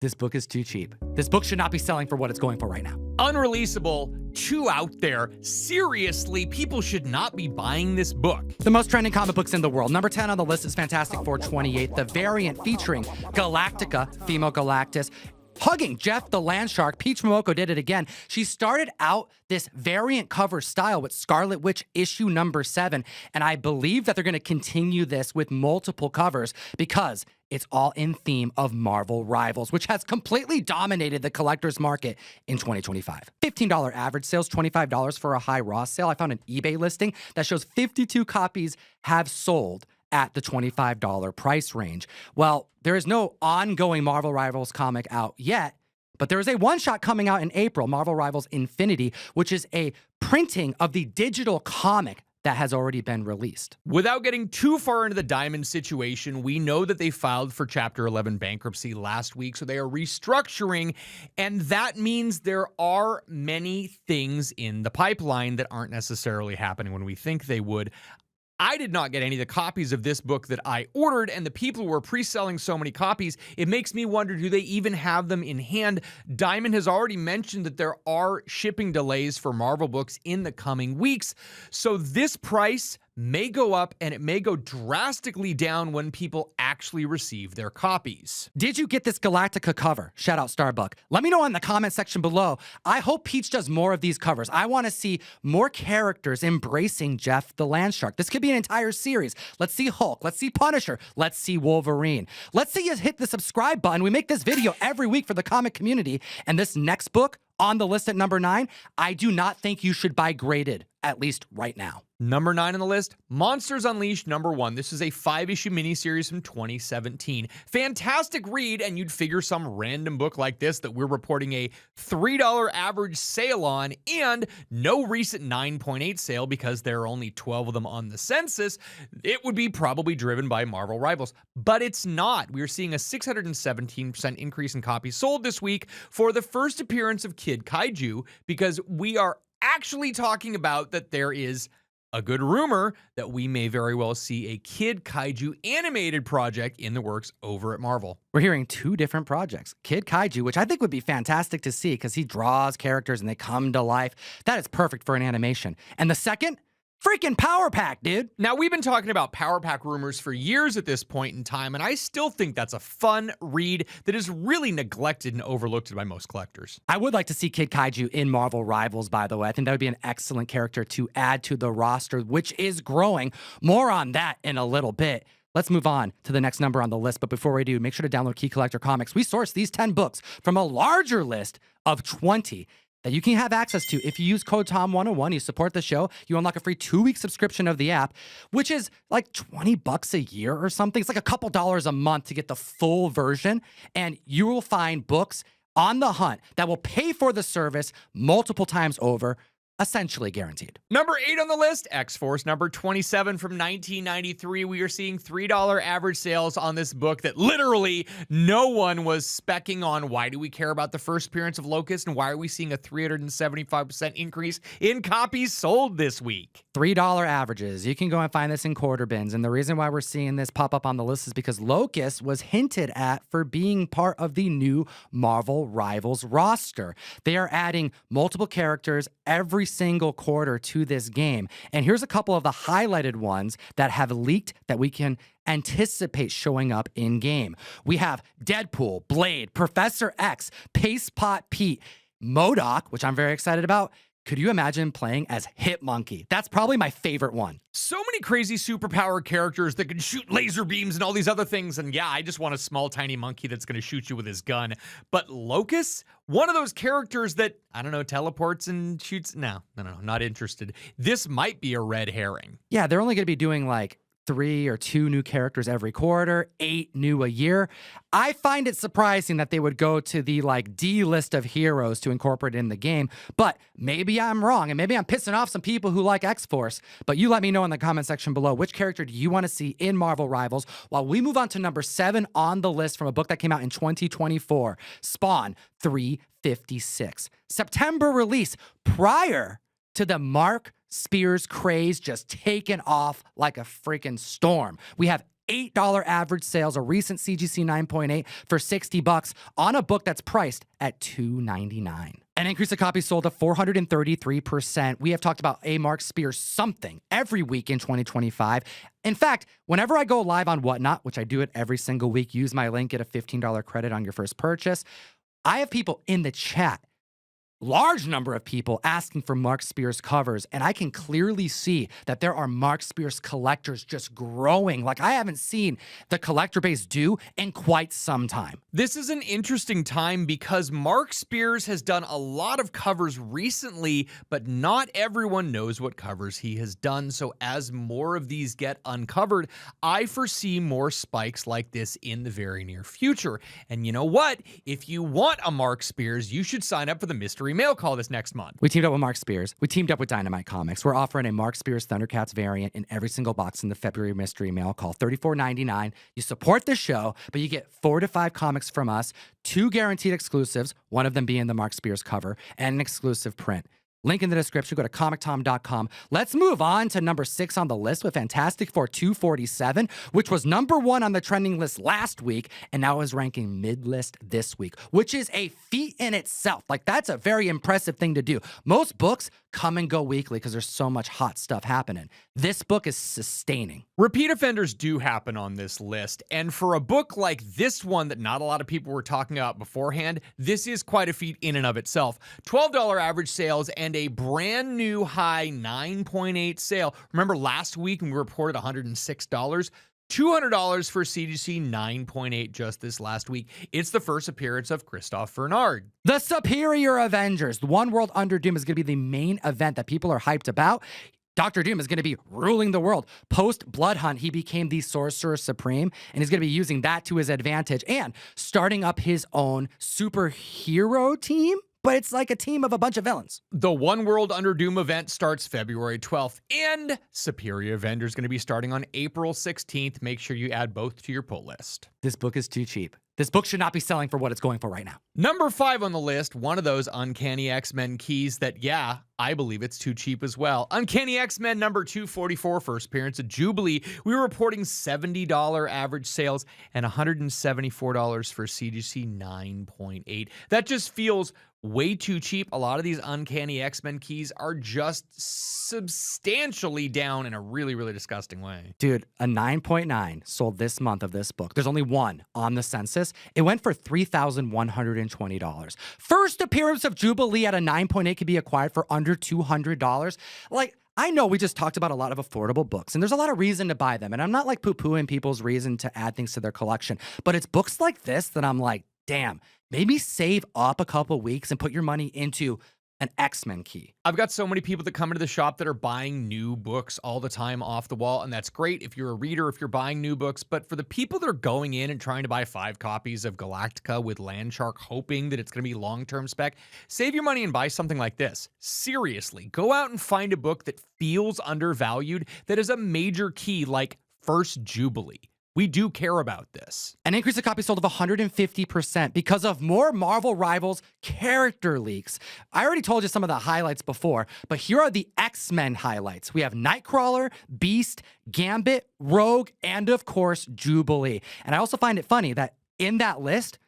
This book is too cheap. This book should not be selling for what it's going for right now. Unreleasable, too out there. Seriously, people should not be buying this book. The most trending comic books in the world. Number 10 on the list is Fantastic Four 28, the variant featuring Galactica, female Galactus, hugging Jeff the Land Shark. Peach Momoko did it again. She started out this variant cover style with Scarlet Witch issue number 7, and I believe that they're going to continue this with multiple covers because it's all in theme of Marvel Rivals, which has completely dominated the collector's market in 2025. $15 average sales, $25 for a high raw sale. I found an eBay listing that shows 52 copies have sold at the $25 price range. Well, there is no ongoing Marvel Rivals comic out yet, but there is a one-shot coming out in April, Marvel Rivals Infinity, which is a printing of the digital comic that has already been released. Without getting too far into the Diamond situation, we know that they filed for Chapter 11 bankruptcy last week, so they are restructuring, and that means there are many things in the pipeline that aren't necessarily happening when we think they would. I did not get any of the copies of this book that I ordered, and the people who are pre-selling so many copies, it makes me wonder, do they even have them in hand? Diamond has already mentioned that there are shipping delays for Marvel books in the coming weeks, so this price may go up and it may go drastically down when people actually receive their copies. Did you get this Galactica cover? Shout out Starbuck. Let me know in the comment section below. I hope Peach does more of these covers. I want to see more characters embracing Jeff the Land Shark. This could be an entire series. Let's see Hulk. Let's see Punisher. Let's see Wolverine. Let's see you hit the subscribe button. We make this video every week for the comic community. And this next book on the list at number 9, I do not think you should buy graded, at least right now. Number 9 on the list, Monsters Unleashed number 1. This is a 5-issue miniseries from 2017. Fantastic read, and you'd figure some random book like this that we're reporting a $3 average sale on, and no recent 9.8 sale because there are only 12 of them on the census, it would be probably driven by Marvel Rivals. But it's not. We're seeing a 617% increase in copies sold this week for the first appearance of Kid Kaiju, because we are actually talking about that there is a good rumor that we may very well see a Kid Kaiju animated project in the works over at Marvel. We're hearing 2 different projects. Kid Kaiju, which I think would be fantastic to see because he draws characters and they come to life. That is perfect for an animation. And the second, freaking Power Pack, dude. Now, we've been talking about Power Pack rumors for years at this point in time, and I still think that's a fun read that is really neglected and overlooked by most collectors. I would like to see Kid Kaiju in Marvel Rivals, by the way. I think that would be an excellent character to add to the roster, which is growing. More on that in a little bit. Let's move on to the next number on the list. But before we do, make sure to download Key Collector Comics. We source these 10 books from a larger list of 20 that you can have access to. If you use code TOM101, you support the show, you unlock a free 2-week subscription of the app, which is like $20 a year or something. It's like a couple dollars a month to get the full version, and you will find books on the hunt that will pay for the service multiple times over, essentially guaranteed. Number 8 on the list, X-Force number 27 from 1993. We are seeing $3 average sales on this book that literally no one was specking on. Why do we care about the first appearance of Locust, and why are we seeing a 375% increase in copies sold this week? $3 averages. You can go and find this in quarter bins. And the reason why we're seeing this pop up on the list is because Locust was hinted at for being part of the new Marvel Rivals roster. They are adding multiple characters every single quarter to this game. And here's a couple of the highlighted ones that have leaked that we can anticipate showing up in game. We have Deadpool, Blade, Professor X, Paste Pot Pete, MODOK, which I'm very excited about. Could you imagine playing as Hitmonkey? That's probably my favorite one. So many crazy superpower characters that can shoot laser beams and all these other things. And yeah, I just want a small, tiny monkey that's going to shoot you with his gun. But Locust, one of those characters that, I don't know, teleports and shoots. No, not interested. This might be a red herring. Yeah, they're only going to be doing like 3 or 2 new characters every quarter, 8 new a year. I find it surprising that they would go to the like D list of heroes to incorporate in the game, but maybe I'm wrong, and maybe I'm pissing off some people who like X-Force, but you let me know in the comment section below, which character do you want to see in Marvel Rivals, while we move on to number 7 on the list from a book that came out in 2024, Spawn 356. September release, prior to the Mark Spears craze just taken off like a freaking storm. We have $8 average sales, a recent CGC 9.8 for $60 on a book that's priced at $2.99. An increase of copies sold of 433%. We have talked about a Mark Spears something every week in 2025. In fact, whenever I go live on Whatnot, which I do it every single week, use my link, get a $15 credit on your first purchase. I have people in the chat, large number of people asking for Mark Spears covers, and I can clearly see that there are Mark Spears collectors just growing like I haven't seen the collector base do in quite some time. This is an interesting time because Mark Spears has done a lot of covers recently, but not everyone knows what covers he has done. So as more of these get uncovered, I foresee more spikes like this in the very near future. And you know what? If you want a Mark Spears, you should sign up for the mystery mail call this next month. We teamed up with Mark Spears. We teamed up with Dynamite Comics. We're offering a Mark Spears Thundercats variant in every single box in the February mystery mail call, $34.99. You support the show, but you get 4 to 5 comics from us, 2 guaranteed exclusives, one of them being the Mark Spears cover, and an exclusive print. Link in the description. Go to comictom.com. Let's move on to number 6 on the list with Fantastic Four 247, which was number 1 on the trending list last week, and now is ranking mid-list this week, which is a feat in itself. Like, that's a very impressive thing to do. Most books come and go weekly because there's so much hot stuff happening. This book is sustaining. Repeat offenders do happen on this list, and for a book like this one that not a lot of people were talking about beforehand, this is quite a feat in and of itself. $12 average sales and a brand new high 9.8 sale. Remember last week when we reported $106? $200 for CGC 9.8 just this last week. It's the first appearance of Christophe Bernard. The Superior Avengers. The One World Under Doom is going to be the main event that people are hyped about. Dr. Doom is going to be ruling the world. Post Blood Hunt, he became the Sorcerer Supreme, and he's going to be using that to his advantage and starting up his own superhero team. But it's like a team of a bunch of villains. The One World Under Doom event starts February 12th, and Superior Avenger is going to be starting on April 16th. Make sure you add both to your pull list. This book is too cheap. This book should not be selling for what it's going for right now. Number 5 on the list, one of those Uncanny X-Men keys that, yeah, I believe it's too cheap as well. Uncanny X-Men number 244, first appearance of Jubilee. We were reporting $70 average sales and $174 for CGC 9.8. That just feels way too cheap. A lot of these Uncanny X-Men keys are just substantially down in a really, really disgusting way. Dude, a 9.9 sold this month of this book. There's only one on the census. It went for $3,120. First appearance of Jubilee at a 9.8 could be acquired for under $200. Like, I know we just talked about a lot of affordable books, and there's a lot of reason to buy them. And I'm not like poo-pooing people's reason to add things to their collection, but it's books like this that I'm like, damn, maybe save up a couple weeks and put your money into an X-Men key. I've got so many people that come into the shop that are buying new books all the time off the wall, and that's great if you're a reader, if you're buying new books, but for the people that are going in and trying to buy 5 copies of Galactica with Landshark hoping that it's going to be long-term spec, save your money and buy something like this. Seriously, go out and find a book that feels undervalued, that is a major key like First Jubilee. We do care about this. An increase of copies sold of 150% because of more Marvel Rivals character leaks. I already told you some of the highlights before, but here are the X-Men highlights. We have Nightcrawler, Beast, Gambit, Rogue, and of course, Jubilee. And I also find it funny that in that list,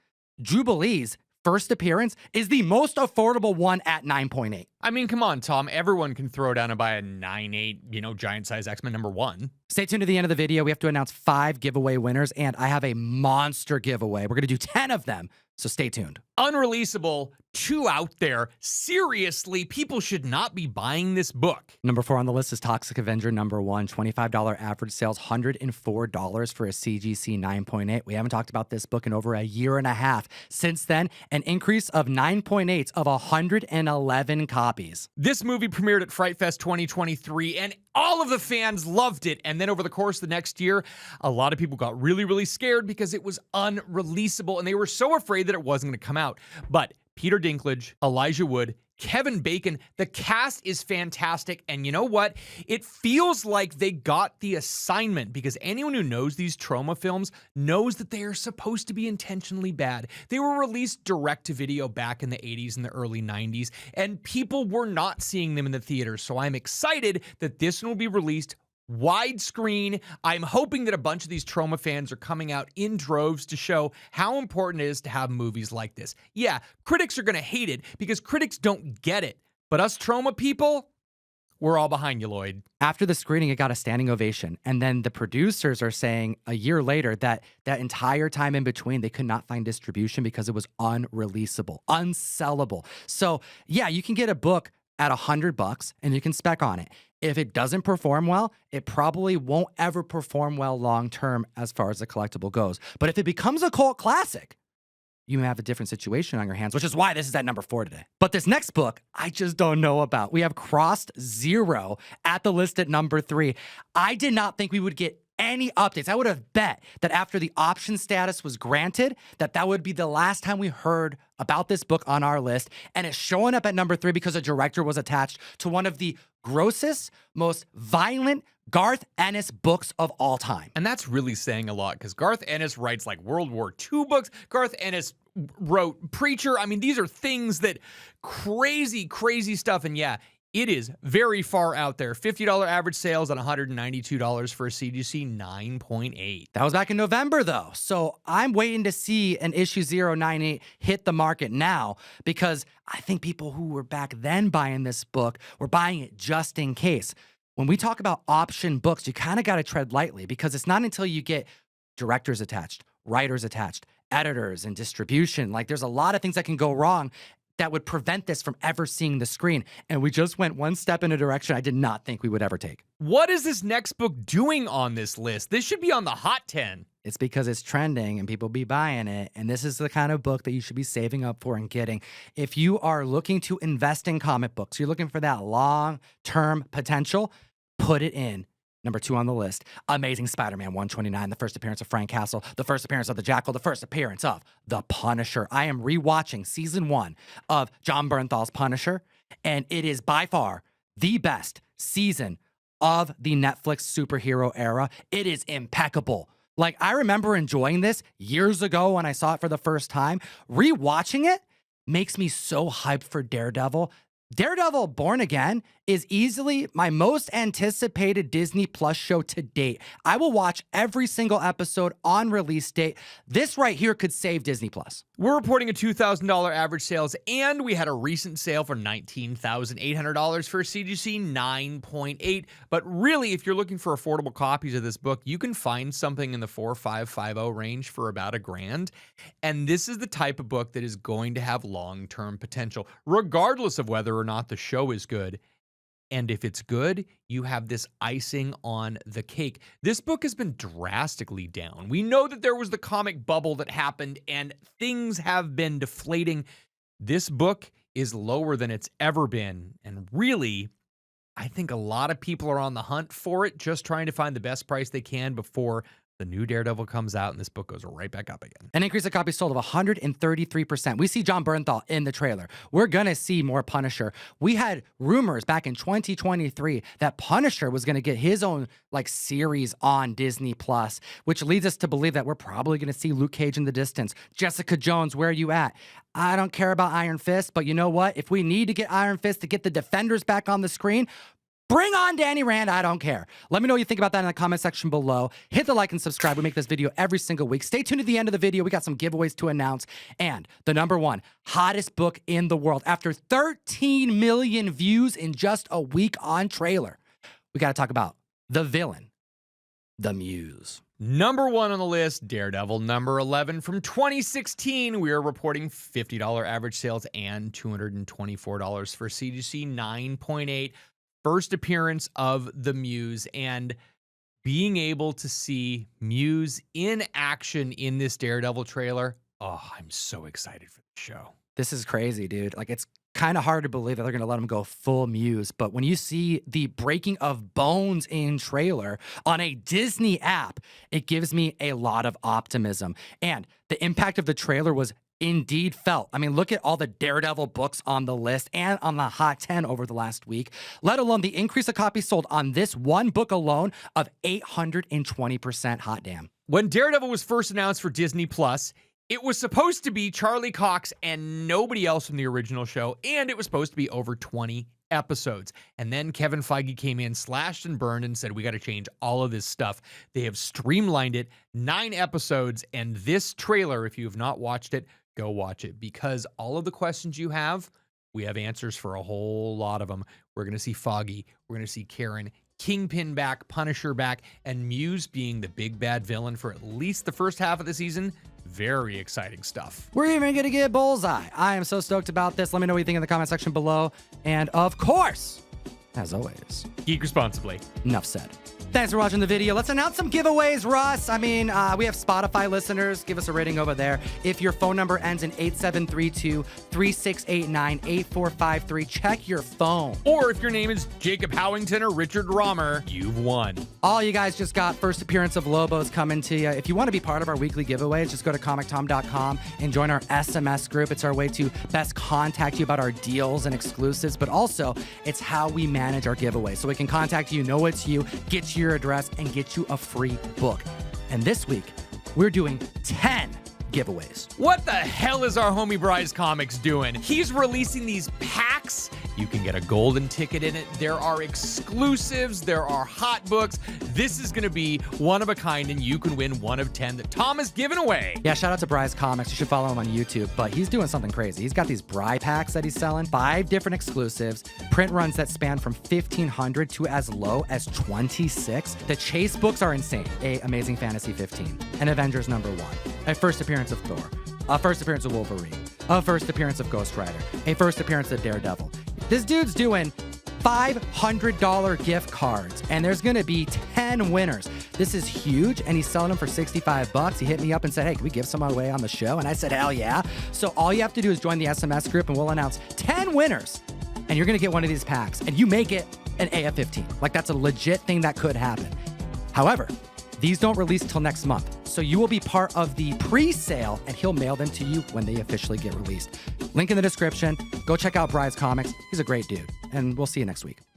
Jubilee's first appearance is the most affordable one at 9.8. I mean, come on, Tom. Everyone can throw down and buy a 9.8, giant size X-Men number 1. Stay tuned to the end of the video. We have to announce 5 giveaway winners, and I have a monster giveaway. We're going to do 10 of them, so stay tuned. Unreleasable, 2 out there. Seriously, people should not be buying this book. Number 4 on the list is Toxic Avenger number 1. $25 average sales, $104 for a CGC 9.8. We haven't talked about this book in over a year and a half. Since then, an increase of 9.8s of 111 copies. This movie premiered at Fright Fest 2023, and all of the fans loved it. And then over the course of the next year, a lot of people got really, really scared because it was unreleasable, and they were so afraid that it wasn't going to come out. But Peter Dinklage, Elijah Wood, Kevin Bacon, the cast is fantastic. And you know what? It feels like they got the assignment because anyone who knows these trauma films knows that they are supposed to be intentionally bad. They were released direct to video back in the 80s and the early 90s, and people were not seeing them in the theaters. So I'm excited that this one will be released widescreen. I'm hoping that a bunch of these trauma fans are coming out in droves to show how important it is to have movies like this. Yeah, critics are going to hate it because critics don't get it. But us trauma people, we're all behind you, Lloyd. After the screening, it got a standing ovation. And then the producers are saying a year later that that entire time in between, they could not find distribution because it was unreleasable, unsellable. So yeah, you can get a book at $100 and you can spec on it. If it doesn't perform well, it probably won't ever perform well long-term as far as the collectible goes. But if it becomes a cult classic, you may have a different situation on your hands, which is why this is at number 4 today. But this next book, I just don't know about. We have Crossed Zero at the list at number 3. I did not think we would get any updates. I would have bet that after the option status was granted, that would be the last time we heard about this book on our list. And it's showing up at number 3 because a director was attached to one of the grossest, most violent Garth Ennis books of all time. And that's really saying a lot because Garth Ennis writes like World War II books. Garth Ennis wrote Preacher. I mean, these are things that crazy, crazy stuff. And yeah, it is very far out there. $50 average sales on $192 for a CGC 9.8. That was back in November, though. So I'm waiting to see an issue 098 hit the market now because I think people who were back then buying this book were buying it just in case. When we talk about option books, you kind of got to tread lightly because it's not until you get directors attached, writers attached, editors, and distribution. Like there's a lot of things that can go wrong that would prevent this from ever seeing the screen. And we just went one step in a direction I did not think we would ever take. What is this next book doing on this list? This should be on the hot 10. It's because it's trending and people be buying it. And this is the kind of book that you should be saving up for and getting. If you are looking to invest in comic books, you're looking for that long-term potential, put it in. Number 2 on the list, Amazing Spider-Man 129, the first appearance of Frank Castle, the first appearance of the Jackal, the first appearance of the Punisher. I am rewatching season 1 of John Bernthal's Punisher, and it is by far the best season of the Netflix superhero era. It is impeccable. Like, I remember enjoying this years ago when I saw it for the first time. Rewatching it makes me so hyped for Daredevil. Daredevil Born Again is easily my most anticipated Disney Plus show to date. I will watch every single episode on release date. This right here could save Disney Plus. We're reporting a $2,000 average sales, and we had a recent sale for $19,800 for a CGC 9.8. But really, if you're looking for affordable copies of this book, you can find something in the 4550 range for about $1,000. And this is the type of book that is going to have long-term potential, regardless of whether or not the show is good. And if it's good, you have this icing on the cake. This book has been drastically down. We know that there was the comic bubble that happened and things have been deflating. This book is lower than it's ever been. And really, I think a lot of people are on the hunt for it, just trying to find the best price they can before the new Daredevil comes out and this book goes right back up again. An increase of copies sold of 133%. We see John Bernthal in the trailer. We're going to see more Punisher. We had rumors back in 2023 that Punisher was going to get his own series on Disney Plus, which leads us to believe that we're probably going to see Luke Cage in the distance. Jessica Jones, where are you at? I don't care about Iron Fist, but you know what? If we need to get Iron Fist to get the Defenders back on the screen, bring on Danny Rand. I don't care. Let me know what you think about that in the comment section below. Hit the like and subscribe. We make this video every single week. Stay tuned to the end of the video. We got some giveaways to announce. And the number 1 hottest book in the world. After 13 million views in just a week on trailer, we got to talk about the villain, the Muse. Number 1 on the list, Daredevil. Number 11 from 2016. We are reporting $50 average sales and $224 for CGC 9.8. First appearance of the Muse, and being able to see Muse in action in this Daredevil trailer. Oh, I'm so excited for the show. This is crazy, dude. It's kind of hard to believe that they're going to let him go full Muse. But when you see the breaking of bones in trailer on a Disney app, it gives me a lot of optimism. And the impact of the trailer was indeed felt. I mean, look at all the Daredevil books on the list and on the Hot 10 over the last week, let alone the increase of copies sold on this one book alone of 820%. Hot damn. When Daredevil was first announced for Disney Plus, it was supposed to be Charlie Cox and nobody else from the original show, and it was supposed to be over 20 episodes. And then Kevin Feige came in, slashed and burned, and said, we got to change all of this stuff. They have streamlined it, 9 episodes. And this trailer, if you have not watched it, go watch it, because all of the questions you have, we have answers for a whole lot of them. We're going to see Foggy. We're going to see Karen, Kingpin back, Punisher back, and Muse being the big bad villain for at least the first half of the season. Very exciting stuff. We're even going to get Bullseye. I am so stoked about this. Let me know what you think in the comment section below. And of course, as always, geek responsibly. Enough said. Thanks for watching the video. Let's announce some giveaways, Russ. I mean, we have Spotify listeners. Give us a rating over there. If your phone number ends in 8732-3689-8453, check your phone. Or if your name is Jacob Howington or Richard Romer, you've won. All you guys just got first appearance of Lobos coming to you. If you want to be part of our weekly giveaways, just go to comictom.com and join our SMS group. It's our way to best contact you about our deals and exclusives, but also it's how we manage our giveaways. So we can contact you, know it's you, get you your address, and get you a free book. And this week, we're doing 10 giveaways. What the hell is our homie Bryce Comics doing? He's releasing these packs. You can get a golden ticket in it. There are exclusives. There are hot books. This is going to be one of a kind, and you can win one of 10 that Tom has given away. Yeah, shout out to Bry's Comics. You should follow him on YouTube, but he's doing something crazy. He's got these Bry packs that he's selling, 5 different exclusives, print runs that span from 1,500 to as low as 26. The chase books are insane. A Amazing Fantasy 15, an Avengers #1, a first appearance of Thor, a first appearance of Wolverine, a first appearance of Ghost Rider, a first appearance of Daredevil. This dude's doing $500 gift cards, and there's gonna be 10 winners. This is huge, and he's selling them for $65. He hit me up and said, hey, can we give some away on the show? And I said, hell yeah. So all you have to do is join the SMS group, and we'll announce 10 winners, and you're gonna get one of these packs, and you may get an AF-15. Like, that's a legit thing that could happen. However, these don't release till next month, so you will be part of the pre-sale, and he'll mail them to you when they officially get released. Link in the description. Go check out Bry's Comics. He's a great dude, and we'll see you next week.